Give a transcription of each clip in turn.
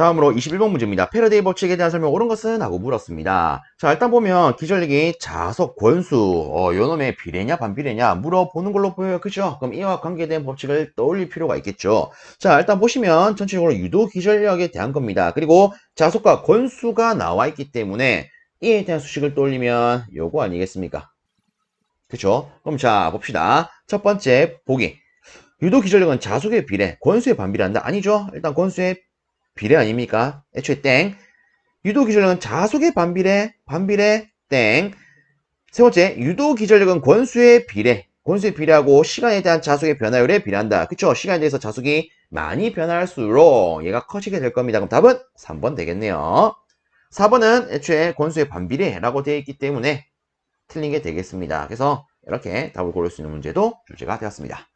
다음으로 21번 문제입니다. 패러데이 법칙에 대한 설명 옳은 것은? 하고 물었습니다. 자, 일단 보면 기전력이 자속, 권수, 요놈의 비례냐 반비례냐 물어보는 걸로 보여요. 그죠? 그럼 이와 관계된 법칙을 떠올릴 필요가 있겠죠. 자, 일단 보시면 전체적으로 유도 기전력에 대한 겁니다. 그리고 자속과 권수가 나와 있기 때문에 이에 대한 수식을 떠올리면 요거 아니겠습니까? 그쵸? 그럼 자, 봅시다. 첫 번째 보기. 유도 기전력은 자속의 비례, 권수의 반비례한다. 아니죠? 일단 권수의 비례 아닙니까? 애초에 땡. 유도 기전력은 자속의 반비례, 반비례 땡. 세 번째, 유도 기전력은 권수의 비례, 권수의 비례하고 시간에 대한 자속의 변화율에 비례한다. 그쵸? 시간에 대해서 자속이 많이 변할수록 얘가 커지게 될 겁니다. 그럼 답은 3번 되겠네요. 4번은 애초에 권수의 반비례라고 되어 있기 때문에 틀린 게 되겠습니다. 그래서 이렇게 답을 고를 수 있는 문제도 출제가 되었습니다.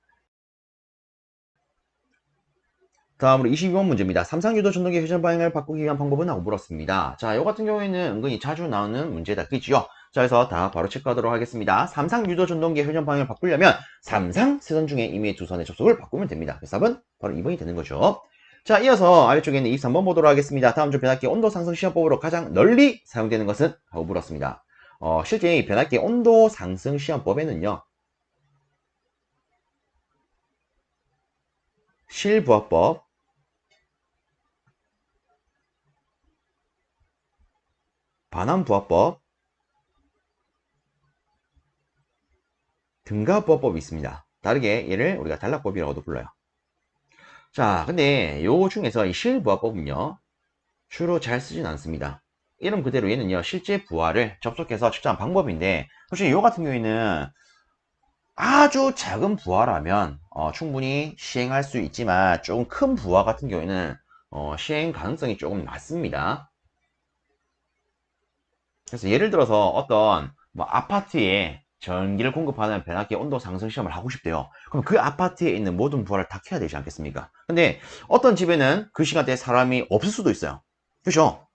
다음으로 22번 문제입니다. 삼상유도 전동기 회전 방향을 바꾸기 위한 방법은? 하고 물었습니다. 자, 이 같은 경우에는 은근히 자주 나오는 문제다. 그지요? 자, 그래서 다 바로 체크하도록 하겠습니다. 삼상유도 전동기 회전 방향을 바꾸려면 삼상 세선 중에 이미 두 선의 접속을 바꾸면 됩니다. 그래서 답은 바로 2번이 되는 거죠. 자, 이어서 아래쪽에 있는 23번 보도록 하겠습니다. 다음 주 변압기 온도 상승 시험법으로 가장 널리 사용되는 것은? 하고 물었습니다. 실제 이 변압기 온도 상승 시험법에는요, 실부하법, 반환부하법, 등가부하법이 있습니다. 다르게 얘를 우리가 단락법이라고도 불러요. 자, 근데 요 중에서 이 실부하법은요, 주로 잘 쓰진 않습니다. 이름 그대로 얘는요, 실제 부하를 접속해서 측정한 방법인데, 솔직히 요 같은 경우에는 아주 작은 부하라면 충분히 시행할 수 있지만 조금 큰 부하 같은 경우에는 시행 가능성이 조금 낮습니다. 그래서 예를 들어서 어떤 뭐 아파트에 전기를 공급하는 변압기 온도 상승 시험을 하고 싶대요. 그럼 그 아파트에 있는 모든 부하를 다 켜야 되지 않겠습니까? 근데 어떤 집에는 그 시간대에 사람이 없을 수도 있어요. 그렇죠?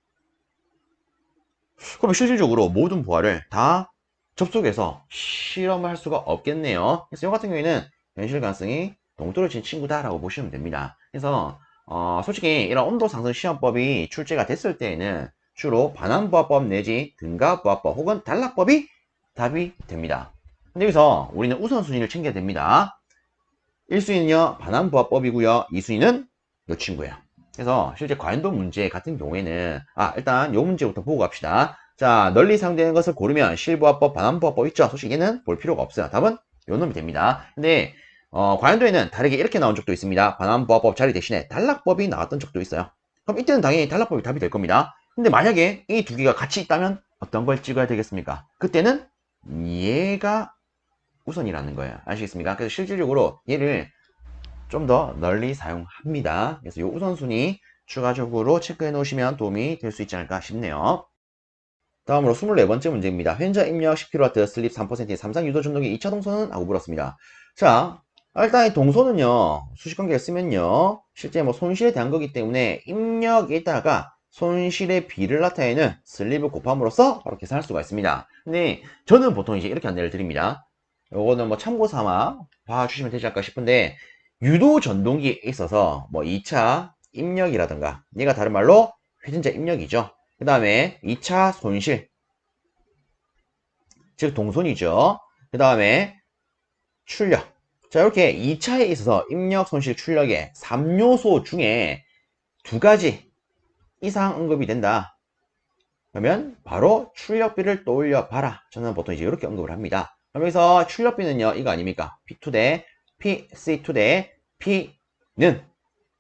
그럼 실질적으로 모든 부하를 다 접속해서 실험을 할 수가 없겠네요. 그래서 이 같은 경우에는 현실 가능성이 동떨어진 친구다라고 보시면 됩니다. 그래서 솔직히 이런 온도 상승 시험법이 출제가 됐을 때에는 주로 반환부하법 내지 등가부하법 혹은 단락법이 답이 됩니다. 근데 여기서 우리는 우선순위를 챙겨야 됩니다. 1순위는요 반환부하법이고요. 2순위는 이 친구예요. 그래서 실제 과연도 문제 같은 경우에는 일단 이 문제부터 보고 갑시다. 자, 널리 사용되는 것을 고르면 실부하법, 반환부하법 있죠? 솔직히 얘는 볼 필요가 없어요. 답은 요 놈이 됩니다. 근데 과연도에는 다르게 이렇게 나온 적도 있습니다. 반환부하법 자리 대신에 단락법이 나왔던 적도 있어요. 그럼 이때는 당연히 단락법이 답이 될 겁니다. 근데 만약에 이 두 개가 같이 있다면 어떤 걸 찍어야 되겠습니까? 그때는 얘가 우선이라는 거예요. 아시겠습니까? 그래서 실질적으로 얘를 좀 더 널리 사용합니다. 그래서 이 우선순위 추가적으로 체크해 놓으시면 도움이 될 수 있지 않을까 싶네요. 다음으로 24번째 문제입니다. 현저 입력 10kW 슬립 3%의 삼상 유도 전동기 2차 동선은? 하고 물었습니다. 자, 일단 이 동선은요, 수식관계를 쓰면요, 실제 뭐 손실에 대한 거기 때문에 입력에다가 손실의 비를 나타내는 슬립을 곱함으로써 바로 계산할 수가 있습니다. 근데 저는 보통 이제 이렇게 안내를 드립니다. 요거는 뭐 참고 삼아 봐주시면 되지 않을까 싶은데, 유도 전동기에 있어서 뭐 2차 입력이라든가, 얘가 다른 말로 회전자 입력이죠. 그 다음에 2차 손실, 즉 동손이죠. 그 다음에 출력. 자, 이렇게 2차에 있어서 입력, 손실, 출력의 3요소 중에 2가지 이상 언급이 된다. 그러면 바로 출력비를 떠올려 봐라. 저는 보통 이제 이렇게 언급을 합니다. 그럼 여기서 출력비는요, 이거 아닙니까? P2 대 P, C2 대 P는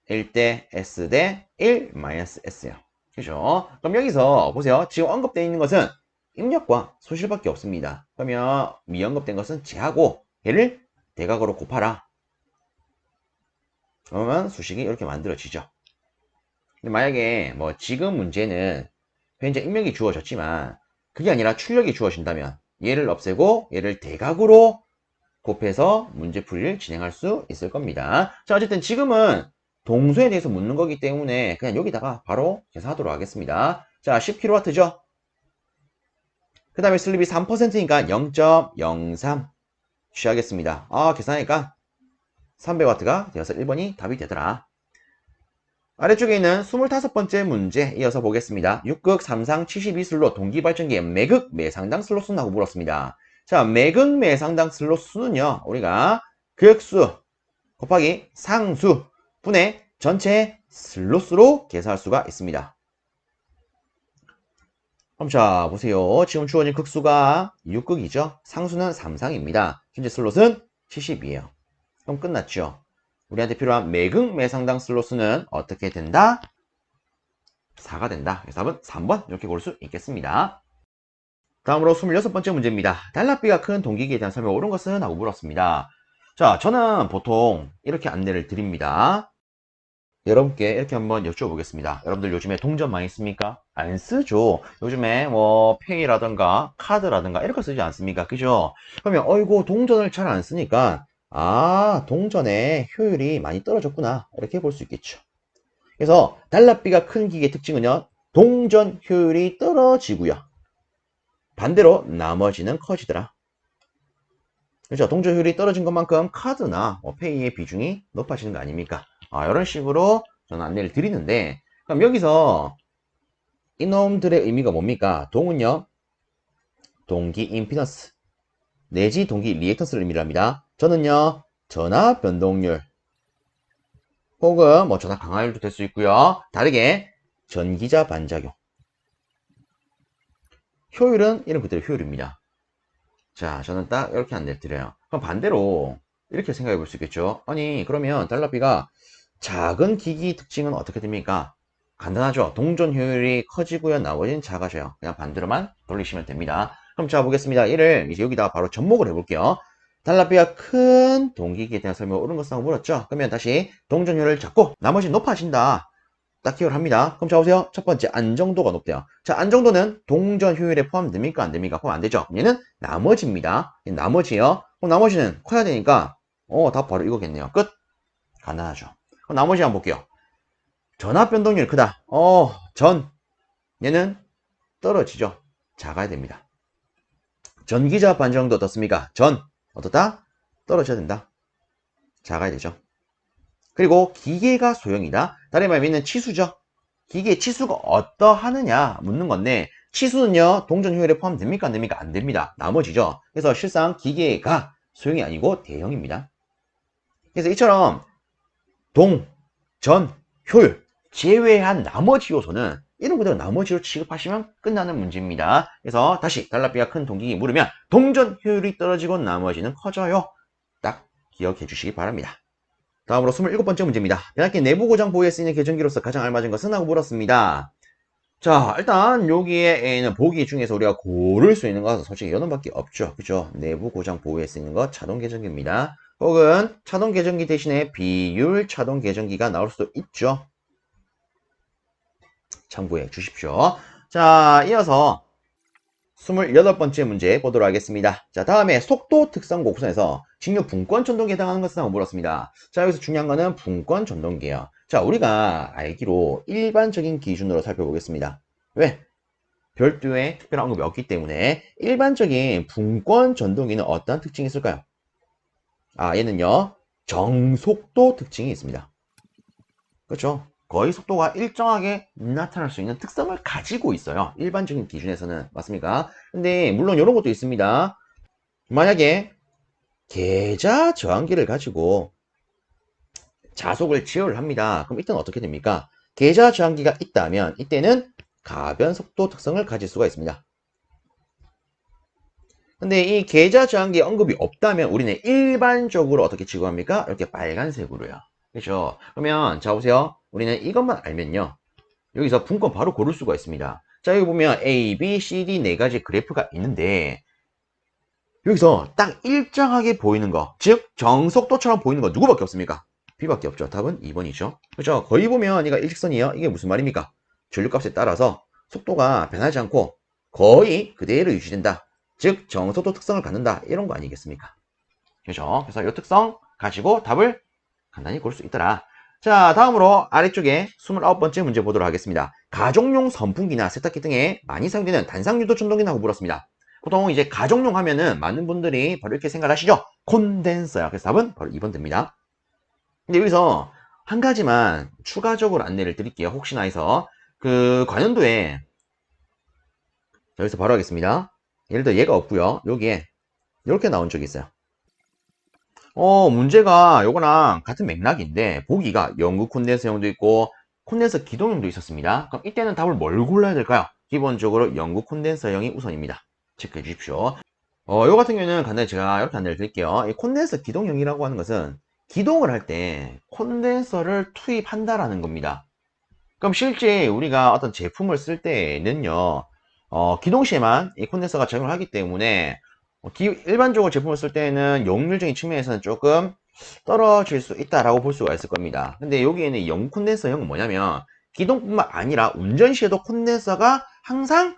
1대 S 대 1 마이너스 S요. 그죠? 그럼 여기서 보세요. 지금 언급되어 있는 것은 입력과 손실밖에 없습니다. 그러면 미언급된 것은 제하고 얘를 대각으로 곱하라. 그러면 수식이 이렇게 만들어지죠. 근데 만약에 뭐 지금 문제는 현재 입력이 주어졌지만 그게 아니라 출력이 주어진다면 얘를 없애고 얘를 대각으로 곱해서 문제풀이를 진행할 수 있을 겁니다. 자, 어쨌든 지금은 동수에 대해서 묻는 거기 때문에 그냥 여기다가 바로 계산하도록 하겠습니다. 자, 10kW죠? 그 다음에 슬립이 3%니까 0.03 취하겠습니다. 계산하니까 300W가 되어서 1번이 답이 되더라. 아래쪽에 있는 25번째 문제 이어서 보겠습니다. 6극 3상 72슬롯 동기발전기의 매극 매상당 슬롯 수는 하고 물었습니다. 자, 매극 매상당 슬롯 수는요, 우리가 극수 곱하기 상수 분의 전체 슬롯 수로 계산할 수가 있습니다. 그럼 자, 보세요. 지금 주어진 극수가 6극이죠. 상수는 3상입니다. 현재 슬롯은 70이에요. 그럼 끝났죠. 우리한테 필요한 매극 매상당 슬롯 수는 어떻게 된다? 4가 된다. 그래서 답은 3번 이렇게 고를 수 있겠습니다. 다음으로 26번째 문제입니다. 달납비가 큰 동기기에 대한 설명 옳은 것은? 하고 물었습니다. 자, 저는 보통 이렇게 안내를 드립니다. 여러분께 이렇게 한번 여쭤보겠습니다. 여러분들 요즘에 동전 많이 씁니까? 안 쓰죠. 요즘에 뭐 페이라든가 카드라든가 이런 거 쓰지 않습니까? 그죠? 그러면 어이구 동전을 잘 안 쓰니까 아, 동전의 효율이 많이 떨어졌구나 이렇게 볼 수 있겠죠. 그래서 달납비가 큰 기기의 특징은요, 동전 효율이 떨어지고요, 반대로 나머지는 커지더라. 그렇죠. 동전 효율이 떨어진 것만큼 카드나 페이의 비중이 높아지는 거 아닙니까? 이런 식으로 저는 안내를 드리는데, 그럼 여기서 이놈들의 의미가 뭡니까? 동은요, 동기 임피던스 내지 동기 리액턴스를 의미를 합니다. 저는요, 전압 변동률 혹은 뭐 전압 강화율도 될 수 있고요. 다르게 전기자 반작용. 효율은 이런 그대로 효율입니다. 자, 저는 딱 이렇게 안내를 드려요. 그럼 반대로 이렇게 생각해 볼 수 있겠죠. 아니, 그러면 달납비가 작은 기기 특징은 어떻게 됩니까? 간단하죠. 동전 효율이 커지고요, 나머지는 작아져요. 그냥 반대로만 돌리시면 됩니다. 그럼 자, 보겠습니다. 이를 이제 여기다가 바로 접목을 해볼게요. 달납비가 큰 동기기에 대한 설명을 옳은 것을 물었죠. 그러면 다시 동전 효율을 잡고 나머지는 높아진다, 딱 기억을 합니다. 그럼 자, 보세요. 첫 번째, 안정도가 높대요. 자, 안정도는 동전 효율에 포함됩니까? 안 됩니까? 포함 안 되죠. 얘는 나머지입니다. 나머지요. 그럼 나머지는 커야 되니까, 답 바로 이거겠네요. 끝. 간단하죠. 그럼 나머지 한번 볼게요. 전압 변동률이 크다. 얘는 떨어지죠. 작아야 됩니다. 전기자 반정도 어떻습니까? 어떻다? 떨어져야 된다. 작아야 되죠. 그리고 기계가 소형이다. 다른 말로 있는 치수죠. 기계의 치수가 어떠하느냐 묻는 건데, 치수는요, 동전 효율에 포함됩니까? 안 됩니까? 안 됩니다. 나머지죠. 그래서 실상 기계가 소형이 아니고 대형입니다. 그래서 이처럼 동, 전, 효율 제외한 나머지 요소는 이런 그대로 나머지로 취급하시면 끝나는 문제입니다. 그래서 다시 달납비가 큰 동기기 물으면 동전 효율이 떨어지고 나머지는 커져요. 딱 기억해 주시기 바랍니다. 다음으로 27번째 문제입니다. 변압기 내부 고장 보호에 쓰이는 계전기로서 가장 알맞은 것은? 하고 물었습니다. 자, 일단 여기에는 보기 중에서 우리가 고를 수 있는 것은 솔직히 연원밖에 없죠. 그죠? 내부 고장 보호에 쓰이는 것 자동 계전기입니다. 혹은 차동 계전기 대신에 비율 차동 계전기가 나올 수도 있죠. 참고해 주십시오. 자, 이어서 28번째 문제 보도록 하겠습니다. 자, 다음에 속도 특성 곡선에서 직류 분권 전동기에 해당하는 것은? 하고 물었습니다. 자, 여기서 중요한 거는 분권 전동기예요. 자, 우리가 알기로 일반적인 기준으로 살펴보겠습니다. 왜? 별도의 특별한 언급이 없기 때문에 일반적인 분권 전동기는 어떤 특징이 있을까요? 얘는요, 정속도 특징이 있습니다. 그렇죠? 거의 속도가 일정하게 나타날 수 있는 특성을 가지고 있어요. 일반적인 기준에서는. 맞습니까? 근데 물론 이런 것도 있습니다. 만약에 계좌 저항기를 가지고 자속을 제어를 합니다. 그럼 이때는 어떻게 됩니까? 계좌 저항기가 있다면 이때는 가변 속도 특성을 가질 수가 있습니다. 근데 이 계좌 저항기에 언급이 없다면 우리는 일반적으로 어떻게 취급합니까? 이렇게 빨간색으로요. 그렇죠? 그러면 자, 보세요. 우리는 이것만 알면요, 여기서 분권 바로 고를 수가 있습니다. 자, 여기 보면 A, B, C, D 네 가지 그래프가 있는데 여기서 딱 일정하게 보이는 거, 즉 정속도처럼 보이는 거 누구밖에 없습니까? B밖에 없죠. 답은 2번이죠. 그렇죠? 거의 보면 얘가 일직선이에요. 이게 무슨 말입니까? 전류값에 따라서 속도가 변하지 않고 거의 그대로 유지된다. 즉 정속도 특성을 갖는다. 이런 거 아니겠습니까? 그렇죠? 그래서 이 특성 가지고 답을 간단히 고를 수 있더라. 자, 다음으로 아래쪽에 29번째 문제 보도록 하겠습니다. 가정용 선풍기나 세탁기 등에 많이 사용되는 단상유도 전동기는? 하고 물었습니다. 보통 이제 가정용 하면은 많은 분들이 바로 이렇게 생각하시죠? 콘덴서요. 그래서 답은 바로 2번 됩니다. 근데 여기서 한 가지만 추가적으로 안내를 드릴게요. 혹시나 해서 그 관연도에 여기서 바로 하겠습니다. 예를 들어 얘가 없고요. 여기에 이렇게 나온 적이 있어요. 문제가 요거랑 같은 맥락인데 보기가 영구 콘덴서형도 있고 콘덴서 기동형도 있었습니다. 그럼 이때는 답을 뭘 골라야 될까요? 기본적으로 영구 콘덴서형이 우선입니다. 체크해 주십시오. 요 같은 경우에는 간단히 제가 이렇게 안내를 드릴게요. 이 콘덴서 기동형이라고 하는 것은 기동을 할 때 콘덴서를 투입한다라는 겁니다. 그럼 실제 우리가 어떤 제품을 쓸 때는요, 기동 시에만 이 콘덴서가 작용을 하기 때문에 일반적으로 제품을 쓸 때는 용률적인 측면에서는 조금 떨어질 수 있다라고 볼 수가 있을 겁니다. 근데 여기에는 영 콘덴서형은 뭐냐면 기동뿐만 아니라 운전 시에도 콘덴서가 항상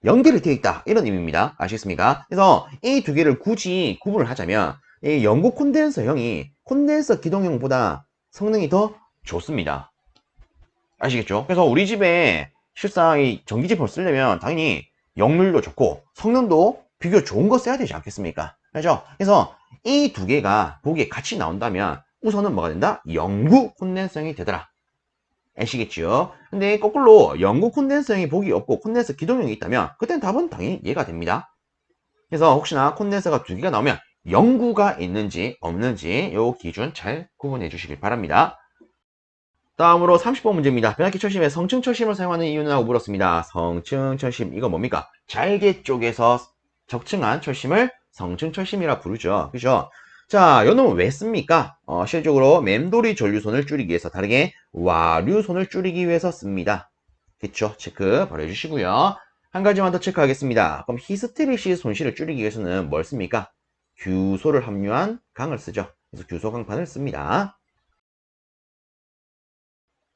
연결이 되어 있다 이런 의미입니다. 아시겠습니까? 그래서 이 두 개를 굳이 구분을 하자면 이 영구 콘덴서형이 콘덴서 기동형보다 성능이 더 좋습니다. 아시겠죠? 그래서 우리 집에 실상 이 전기 제품을 쓰려면 당연히 역률도 좋고 성능도 비교적 좋은 거 써야 되지 않겠습니까? 그렇죠? 그래서 이 두 개가 보기에 같이 나온다면 우선은 뭐가 된다? 영구 콘덴서형이 되더라. 아시겠죠? 근데 거꾸로 영구 콘덴서형이 보기 없고 콘덴서 기동형이 있다면 그땐 답은 당연히 얘가 됩니다. 그래서 혹시나 콘덴서가 두 개가 나오면 영구가 있는지 없는지 요 기준 잘 구분해 주시길 바랍니다. 다음으로 30번 문제입니다. 변압기 철심에 성층 철심을 사용하는 이유는 하고 물었습니다. 성층 철심, 이거 뭡니까? 잘개 쪽에서 적층한 철심을 성층 철심이라 부르죠. 그죠? 자, 요 놈은 왜 씁니까? 실질적으로 맴돌이 전류선을 줄이기 위해서, 다르게 와류선을 줄이기 위해서 씁니다. 그쵸? 체크 바로 해주시고요. 한 가지만 더 체크하겠습니다. 그럼 히스테리시 손실을 줄이기 위해서는 뭘 씁니까? 규소를 함유한 강을 쓰죠. 그래서 규소 강판을 씁니다.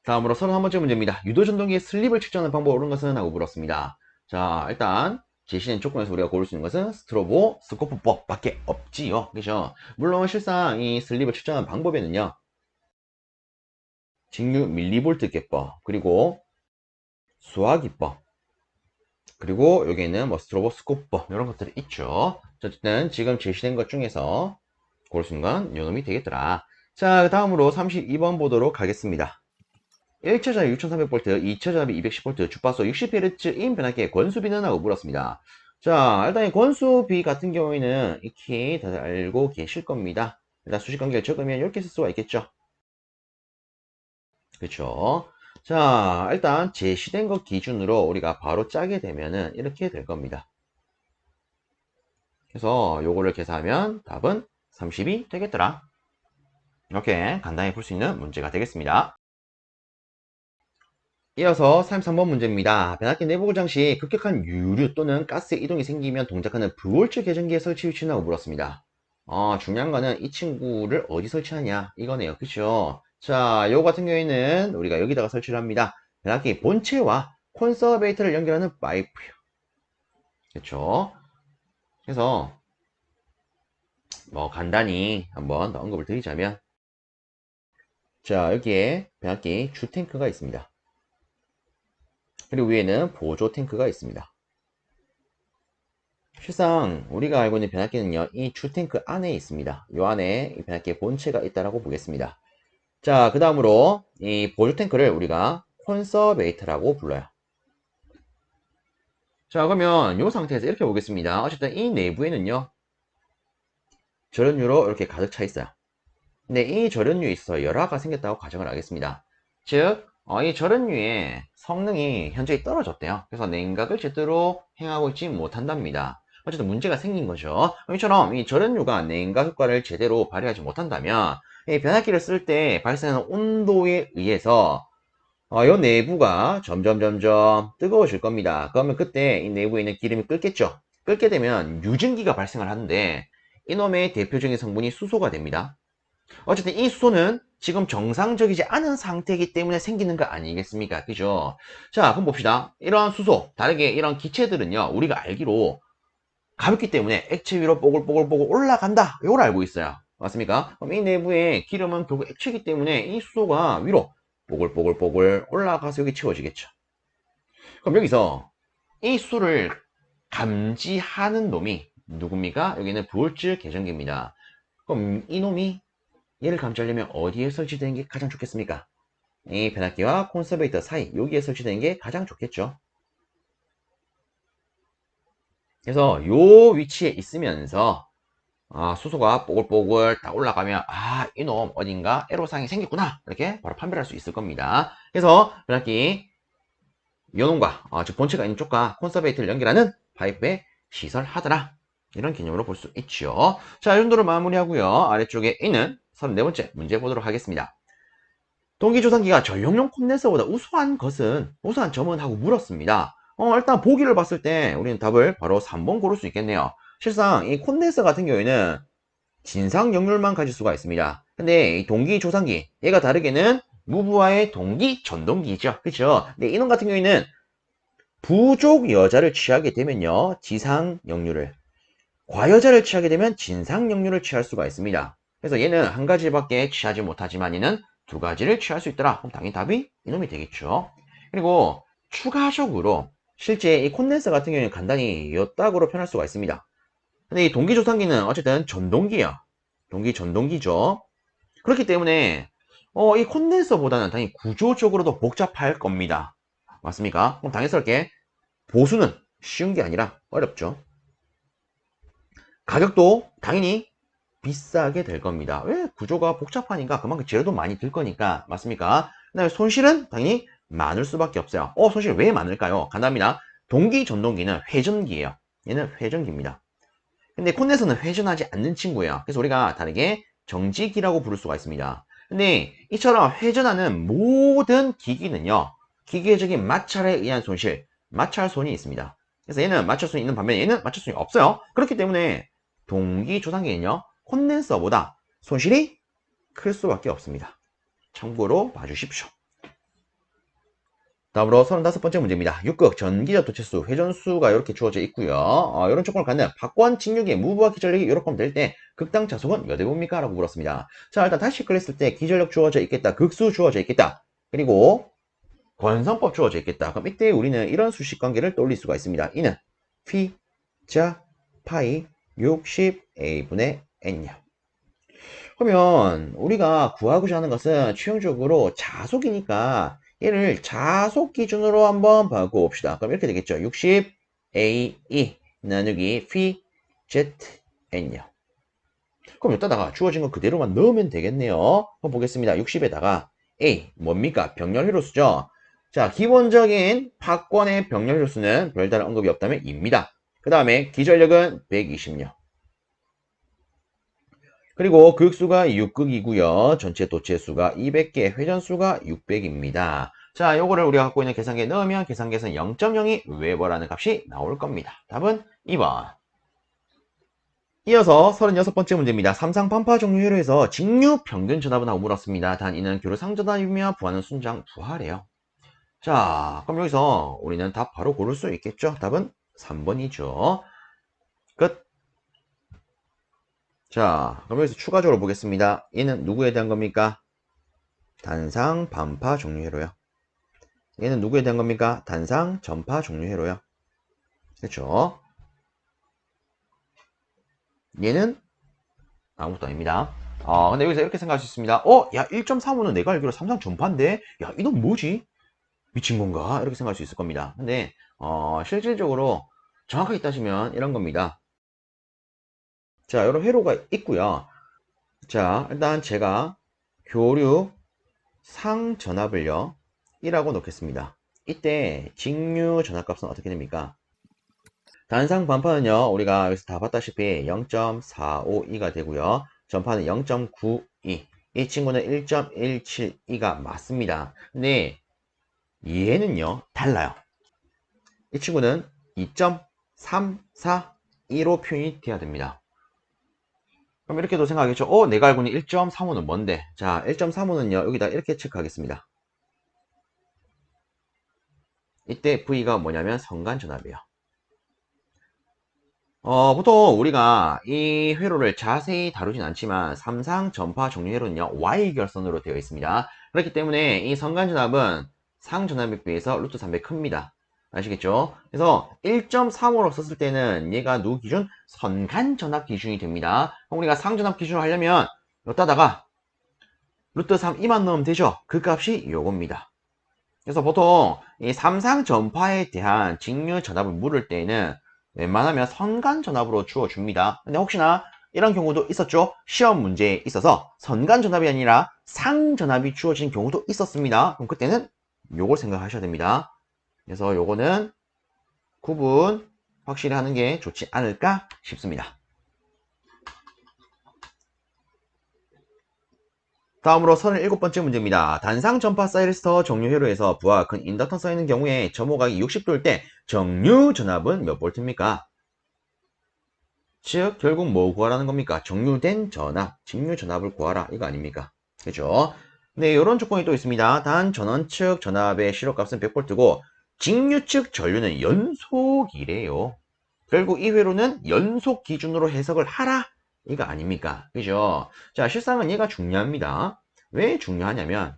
다음으로 31번째 문제입니다. 유도전동기의 슬립을 측정하는 방법을 옳은 것은? 하고 물었습니다. 자, 일단 제시된 조건에서 우리가 고를 수 있는 것은 스트로보 스코프법 밖에 없지요. 그죠? 물론 실상 이 슬립을 측정하는 방법에는요, 직류 밀리볼트 계법, 그리고 수화기법, 그리고 여기에는 뭐 스트로보 스코프법 이런 것들이 있죠. 어쨌든 지금 제시된 것 중에서 고를 수 있는 건 요놈이 되겠더라. 자, 다음으로 32번 보도록 하겠습니다. 1차 전압 6300V, 2차 전압이 210V, 주파수 60Hz인 변압기의 권수비는? 하고 물었습니다. 자, 일단 이 권수비 같은 경우에는 익히 다들 알고 계실 겁니다. 일단 수식관계를 적으면 이렇게 쓸 수가 있겠죠. 그렇죠. 자, 일단 제시된 것 기준으로 우리가 바로 짜게 되면은 이렇게 될 겁니다. 그래서 요거를 계산하면 답은 30이 되겠더라. 이렇게 간단히 풀 수 있는 문제가 되겠습니다. 이어서 33번 문제입니다. 변압기 내부 고장 시 급격한 유류 또는 가스 이동이 생기면 동작하는 브롤츠 계전기의 설치 위치는? 하고 물었습니다. 중요한 거는 이 친구를 어디 설치하냐 이거네요. 그쵸? 자, 요거 같은 경우에는 우리가 여기다가 설치를 합니다. 변압기 본체와 콘서베이터를 연결하는 파이프요. 그쵸? 그래서 뭐 간단히 한번 더 언급을 드리자면, 자, 여기에 변압기 주탱크가 있습니다. 그리고 위에는 보조 탱크가 있습니다. 실상 우리가 알고 있는 변압기는요, 이 주탱크 안에 있습니다. 이 안에 이 변압기의 본체가 있다고 보겠습니다. 자, 그 다음으로 이 보조 탱크를 우리가 콘서베이터라고 불러요. 자, 그러면 이 상태에서 이렇게 보겠습니다. 어쨌든 이 내부에는요, 절연유로 이렇게 가득 차 있어요. 근데 이 절연유에 있어서 열화가 생겼다고 가정을 하겠습니다. 즉, 이 절연유의 성능이 현저히 떨어졌대요. 그래서 냉각을 제대로 행하고 있지 못한답니다. 어쨌든 문제가 생긴 거죠. 이처럼 이 절연유가 냉각 효과를 제대로 발휘하지 못한다면 이 변압기를 쓸 때 발생하는 온도에 의해서 이 내부가 점점 뜨거워질 겁니다. 그러면 그때 이 내부에 있는 기름이 끓겠죠. 끓게 되면 유증기가 발생을 하는데 이놈의 대표적인 성분이 수소가 됩니다. 어쨌든 이 수소는 지금 정상적이지 않은 상태이기 때문에 생기는 거 아니겠습니까? 그죠? 자, 그럼 봅시다. 이런 수소, 다르게 이런 기체들은요, 우리가 알기로 가볍기 때문에 액체 위로 뽀글뽀글 올라간다. 이걸 알고 있어요. 맞습니까? 그럼 이 내부에 기름은 결국 액체이기 때문에 이 수소가 위로 뽀글뽀글 올라가서 여기 채워지겠죠. 그럼 여기서 이 수소를 감지하는 놈이 누굽니까? 여기는 브롤츠 계전기입니다. 그럼 이 놈이 얘를 감지하려면 어디에 설치되는 게 가장 좋겠습니까? 이 변압기와 콘서베이터 사이 여기에 설치되는 게 가장 좋겠죠. 그래서 요 위치에 있으면서 수소가 뽀글뽀글 딱 올라가면 이놈 어딘가 애로사항이 생겼구나 이렇게 바로 판별할 수 있을 겁니다. 그래서 변압기 요놈과 즉 본체가 있는 쪽과 콘서베이터를 연결하는 파이프에 시설하더라 이런 개념으로 볼 수 있죠. 자, 이 정도로 마무리하고요. 아래쪽에 있는 34번째 문제 보도록 하겠습니다. 동기조산기가 전력용 콘덴서보다 우수한 점은 하고 물었습니다. 일단 보기를 봤을 때 우리는 답을 바로 3번 고를 수 있겠네요. 실상 이 콘덴서 같은 경우에는 진상 역률만 가질 수가 있습니다. 근데 이 동기조산기 얘가 다르게는 무부하의 동기 전동기죠. 그렇죠? 근데 이놈 같은 경우에는 부족 여자를 취하게 되면요 지상 역률을, 과여자를 취하게 되면 진상 역률을 취할 수가 있습니다. 그래서 얘는 한 가지밖에 취하지 못하지만 얘는 두 가지를 취할 수 있더라. 그럼 당연히 답이 이놈이 되겠죠. 그리고 추가적으로 실제 이 콘덴서 같은 경우에는 간단히 이따구로 표현할 수가 있습니다. 근데 이 동기조산기는 어쨌든 전동기야. 동기 전동기죠. 그렇기 때문에 이 콘덴서보다는 당연히 구조적으로도 복잡할 겁니다. 맞습니까? 그럼 당연스럽게 보수는 쉬운 게 아니라 어렵죠. 가격도 당연히 비싸게 될 겁니다. 왜? 구조가 복잡하니까 그만큼 재료도 많이 들 거니까. 맞습니까? 그다음에 손실은 당연히 많을 수밖에 없어요. 손실 왜 많을까요? 간단합니다. 동기 전동기는 회전기예요. 얘는 회전기입니다. 근데 콘덴서는 회전하지 않는 친구예요. 그래서 우리가 다르게 정지기라고 부를 수가 있습니다. 근데 이처럼 회전하는 모든 기기는요, 기계적인 마찰에 의한 손실, 마찰손이 있습니다. 그래서 얘는 마찰손이 있는 반면에 얘는 마찰손이 없어요. 그렇기 때문에 동기조산기는요, 콘덴서보다 손실이 클 수밖에 없습니다. 참고로 봐주십시오. 다음으로 35번째 문제입니다. 6극 전기적 도체수, 회전수가 이렇게 주어져 있고요. 이런 조건을 갖는 박권 직력의 무부하 기전력이 이렇게 하면 될 때 극당 자속은 몇 회봅니까? 라고 물었습니다. 자, 일단 다시 그랬을 때 기전력 주어져 있겠다, 극수 주어져 있겠다, 그리고 권성법 주어져 있겠다. 그럼 이때 우리는 이런 수식 관계를 떠올릴 수가 있습니다. 이는 phi 자 파이 60a분의 n이야. 그러면 우리가 구하고자 하는 것은 최종적으로 자속이니까 얘를 자속 기준으로 한번 바꿔봅시다. 그럼 이렇게 되겠죠. 60AE 나누기 phi ZN이요. 그럼 여기다가 주어진 거 그대로만 넣으면 되겠네요. 한번 보겠습니다. 60에다가 A 뭡니까? 병렬 회로수죠. 자, 기본적인 박권의 병렬 회로수는 별다른 언급이 없다면 2입니다. 그 다음에 기전력은 120요. 그리고 극수가 6극이고요. 전체 도체수가 200개, 회전수가 600입니다. 자, 요거를 우리가 갖고 있는 계산기에 넣으면 계산기에서는 0.02 웨버라는 값이 나올 겁니다. 답은 2번. 이어서 36번째 문제입니다. 삼상 반파 종류 회로에서 직류 평균 전압은 하고 물었습니다. 단 이는 교류 상전압이며 부하는 순장 부하래요. 자, 그럼 여기서 우리는 답 바로 고를 수 있겠죠? 답은 3번이죠. 끝. 자, 그럼 여기서 추가적으로 보겠습니다. 얘는 누구에 대한 겁니까? 단상 반파 종류 회로요. 얘는 누구에 대한 겁니까? 단상 전파 종류 회로요. 그렇죠? 얘는 아무것도 아닙니다. 근데 여기서 이렇게 생각할 수 있습니다. 야, 1.35는 내가 알기로 삼상 전파인데? 야, 이건 뭐지? 미친 건가? 이렇게 생각할 수 있을 겁니다. 근데, 실질적으로 정확하게 따지면 이런 겁니다. 자, 이런 회로가 있고요. 자, 일단 제가 교류 상전압을요 1하고 놓겠습니다. 이때 직류 전압값은 어떻게 됩니까? 단상 반파는요 우리가 여기서 다 봤다시피 0.452가 되고요, 전파는 0.92, 이 친구는 1.172가 맞습니다. 근데 얘는요 달라요. 이 친구는 2.342로 표현이 돼야 됩니다. 그럼 이렇게도 생각하겠죠. 내가 알고 있는 1.35는 뭔데? 자, 1.35는요 여기다 이렇게 체크하겠습니다. 이때 V가 뭐냐면 성간전압이에요. 보통 우리가 이 회로를 자세히 다루진 않지만 삼상 전파 종류 회로는요 Y결선으로 되어 있습니다. 그렇기 때문에 이 성간전압은 상전압에 비해서 루트 3배 큽니다. 아시겠죠? 그래서 1.35로 썼을 때는 얘가 누구 기준? 선간전압 기준이 됩니다. 그럼 우리가 상전압 기준을 하려면 여기다가 루트 3 2만 넣으면 되죠. 그 값이 요겁니다. 그래서 보통 이 삼상 전파에 대한 직류 전압을 물을 때에는 웬만하면 선간 전압으로 주어줍니다. 근데 혹시나 이런 경우도 있었죠. 시험 문제에 있어서 선간 전압이 아니라 상 전압이 주어진 경우도 있었습니다. 그럼 그때는 요걸 생각하셔야 됩니다. 그래서 요거는 구분 확실히 하는 게 좋지 않을까 싶습니다. 다음으로 37번째 문제입니다. 단상 전파 사이리스터 정류 회로에서 부하가 큰 인덕턴 있는 경우에 점호각이 60도일 때 정류 전압은 몇 볼트입니까? 즉 결국 뭐 구하라는 겁니까? 정류된 전압, 직류 전압을 구하라 이거 아닙니까? 그죠? 네, 이런 조건이 또 있습니다. 단 전원 측 전압의 실효값은 100V고 직류 측 전류는 연속이래요. 결국 이 회로는 연속 기준으로 해석을 하라 이거 아닙니까? 그죠? 자, 실상은 얘가 중요합니다. 왜 중요하냐면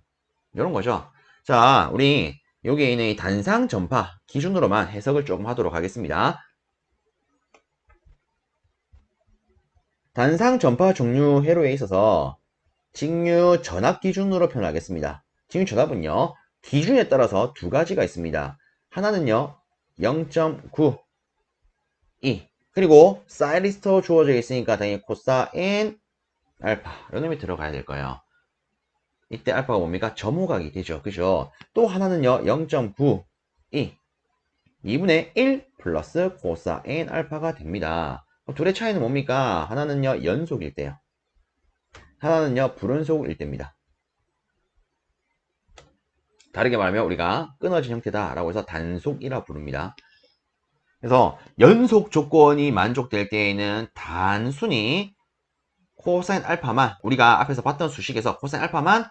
이런 거죠. 자, 우리 여기에 있는 이 단상 전파 기준으로만 해석을 조금 하도록 하겠습니다. 단상 전파 종류 회로에 있어서 직류 전압 기준으로 표현하겠습니다. 직류 전압은요, 기준에 따라서 두 가지가 있습니다. 하나는요, 0.9, 2. 그리고 사이리스터 주어져 있으니까 당연히 코사인 알파 이런 놈이 들어가야 될 거예요. 이때 알파가 뭡니까? 점호각이 되죠. 그죠? 또 하나는요, 0.9, 2. 2분의 1 플러스 코사인 알파가 됩니다. 둘의 차이는 뭡니까? 하나는요, 연속일 때요. 하나는요, 불연속일 때입니다. 다르게 말하면 우리가 끊어진 형태다라고 해서 단속이라 부릅니다. 그래서 연속 조건이 만족될 때에는 단순히 코사인 알파만 우리가 앞에서 봤던 수식에서 코사인 알파만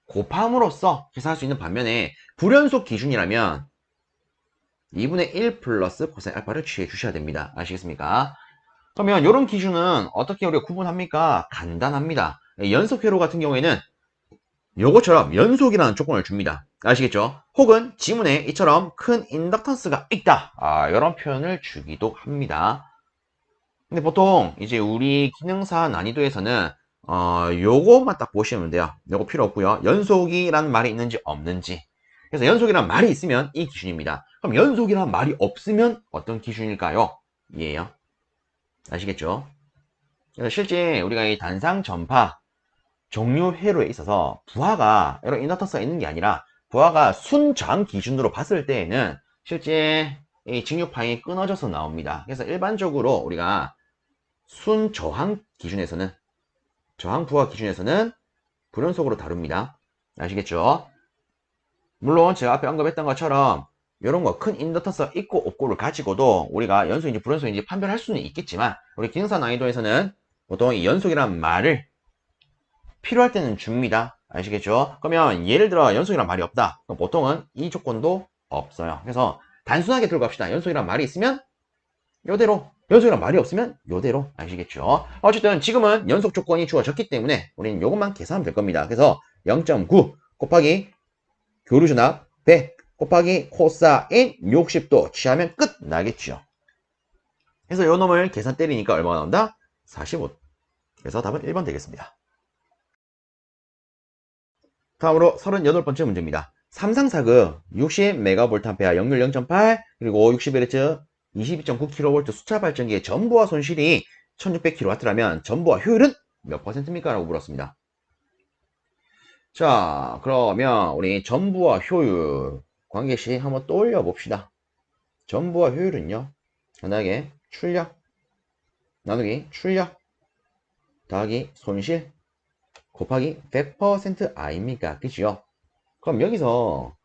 곱함으로써 계산할 수 있는 반면에 불연속 기준이라면 2분의 1 플러스 코사인 알파를 취해 주셔야 됩니다. 아시겠습니까? 그러면 이런 기준은 어떻게 우리가 구분합니까? 간단합니다. 연속 회로 같은 경우에는 요것처럼 연속이라는 조건을 줍니다. 아시겠죠? 혹은 지문에 이처럼 큰 인덕턴스가 있다. 이런 표현을 주기도 합니다. 근데 보통 이제 우리 기능사 난이도에서는 요것만 딱 보시면 돼요. 요거 필요 없고요. 연속이라는 말이 있는지 없는지. 그래서 연속이라는 말이 있으면 이 기준입니다. 그럼 연속이라는 말이 없으면 어떤 기준일까요? 이에요. 아시겠죠? 그래서 실제 우리가 이 단상 전파 종류 회로에 있어서 부하가 이런 인덕턴스가 있는 게 아니라 부하가 순저항 기준으로 봤을 때에는 실제 이 직류파이 끊어져서 나옵니다. 그래서 일반적으로 우리가 순저항 기준에서는 저항 부하 기준에서는 불연속으로 다룹니다. 아시겠죠? 물론 제가 앞에 언급했던 것처럼 이런 거 큰 인덕턴스가 있고 없고를 가지고도 우리가 연속인지 불연속인지 판별할 수는 있겠지만 우리 기능사 난이도에서는 보통 이 연속이란 말을 필요할 때는 줍니다. 아시겠죠? 그러면 예를 들어 연속이란 말이 없다. 그럼 보통은 이 조건도 없어요. 그래서 단순하게 들고 갑시다. 연속이란 말이 있으면 요대로, 연속이란 말이 없으면 요대로. 아시겠죠? 어쨌든 지금은 연속 조건이 주어졌기 때문에 우리는 요것만 계산하면 될 겁니다. 그래서 0.9 곱하기 교류전압 100 곱하기 코사인 60도 취하면 끝 나겠죠. 그래서 요 놈을 계산 때리니까 얼마가 나온다? 45. 그래서 답은 1번 되겠습니다. 다음으로 38번째 문제입니다. 삼상사극 60MVA 역률 0.8 그리고 60Hz 22.9kV 수차 발전기의 전부하 손실이 1600kW라면 전부하 효율은 몇 %입니까? 라고 물었습니다. 자, 그러면 우리 전부하 효율 관계식 한번 떠올려 봅시다. 전부하 효율은요, 간단하게 출력 나누기 출력 더하기 손실 곱하기 100% 아닙니까? 그죠? 그럼 여기서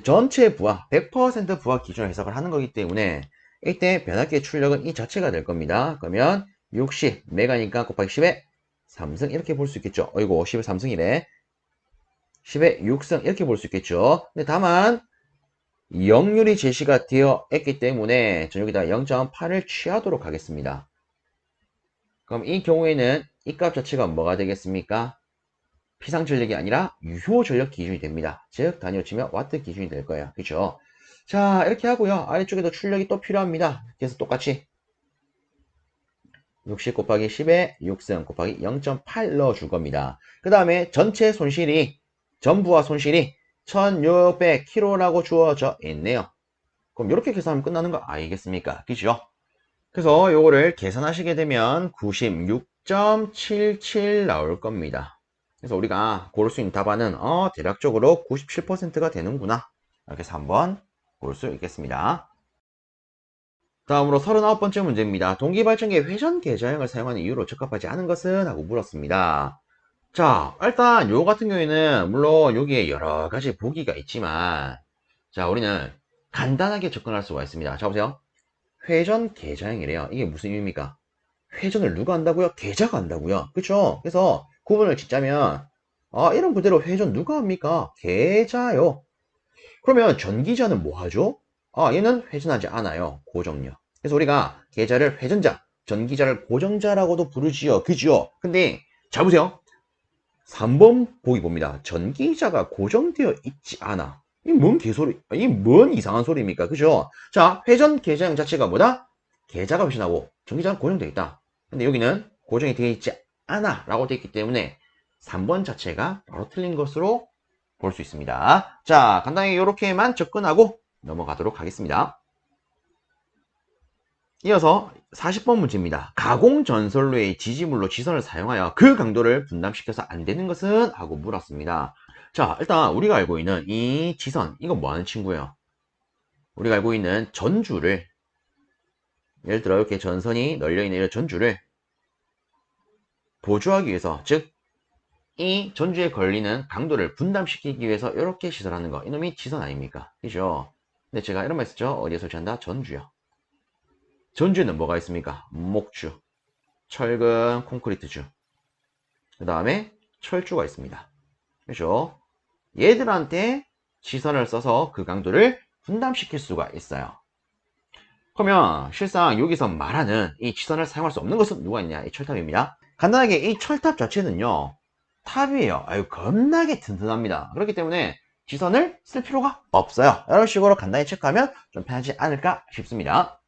전체 부하, 100% 부하 기준으로 해석을 하는 거기 때문에 이때 변압기의 출력은 이 자체가 될 겁니다. 그러면 60 메가니까 곱하기 10의 3승 이렇게 볼 수 있겠죠. 어이고 10의 3승이래. 10의 6승 이렇게 볼 수 있겠죠. 근데 다만 역률이 제시가 되어 있기 때문에 저 여기다 0.8을 취하도록 하겠습니다. 그럼 이 경우에는 이 값 자체가 뭐가 되겠습니까? 피상전력이 아니라 유효전력 기준이 됩니다. 즉 단위로 치면 와트 기준이 될 거예요. 그렇죠? 자, 이렇게 하고요. 아래쪽에도 출력이 또 필요합니다. 그래서 똑같이 60 곱하기 10에 6승 곱하기 0.8 넣어줄 겁니다. 그 다음에 전체 손실이, 전부와 손실이 1600kg라고 주어져 있네요. 그럼 이렇게 계산하면 끝나는 거 아니겠습니까? 그죠? 그래서 요거를 계산하시게 되면 96.77 나올 겁니다. 그래서 우리가 고를 수 있는 답안은 대략적으로 97%가 되는구나. 이렇게 해서 한번 볼 수 있겠습니다. 다음으로 39번째 문제입니다. 동기발전기의 회전 계좌형을 사용하는 이유로 적합하지 않은 것은? 하고 물었습니다. 자, 일단 요 같은 경우에는 물론 여기에 여러 가지 보기가 있지만, 자, 우리는 간단하게 접근할 수가 있습니다. 자, 보세요. 회전 계좌형이래요. 이게 무슨 의미입니까? 회전을 누가 한다고요? 계좌가 한다고요. 그쵸? 그래서 구분을 짓자면, 이런 그대로 회전 누가 합니까? 계좌요. 그러면 전기자는 뭐 하죠? 얘는 회전하지 않아요. 고정력. 그래서 우리가 계좌를 회전자, 전기자를 고정자라고도 부르지요. 그죠? 근데 잘 보세요. 3번 보기 봅니다. 전기자가 고정되어 있지 않아. 이게 뭔 개소리, 이게 뭔 이상한 소리입니까? 그죠? 자, 회전 계좌형 자체가 뭐다? 계좌가 회전하고 전기자가 고정되어 있다. 근데 여기는 고정이 되어 있지 않아 라고 되어 있기 때문에 3번 자체가 바로 틀린 것으로 볼 수 있습니다. 자, 간단히 이렇게만 접근하고 넘어가도록 하겠습니다. 이어서 40번 문제입니다. 가공전선로의 지지물로 지선을 사용하여 그 강도를 분담시켜서 안 되는 것은? 하고 물었습니다. 자, 일단 우리가 알고 있는 이 지선, 이건 뭐 하는 친구예요? 우리가 알고 있는 전주를, 예를 들어 이렇게 전선이 널려있는 이 전주를 보조하기 위해서, 즉 이 전주에 걸리는 강도를 분담시키기 위해서 이렇게 시설하는 거, 이놈이 지선 아닙니까? 그죠? 근데 제가 이런 말 했었죠. 어디에 설치한다? 전주요. 전주에는 뭐가 있습니까? 목주, 철근, 콘크리트주, 그 다음에 철주가 있습니다. 그죠? 얘들한테 시선을 써서 그 강도를 분담시킬 수가 있어요. 그러면 실상 여기서 말하는 이 지선을 사용할 수 없는 것은 누가 있냐? 이 철탑입니다. 간단하게 이 철탑 자체는요, 탑이에요. 아유, 겁나게 튼튼합니다. 그렇기 때문에 지선을 쓸 필요가 없어요. 이런 식으로 간단히 체크하면 좀 편하지 않을까 싶습니다.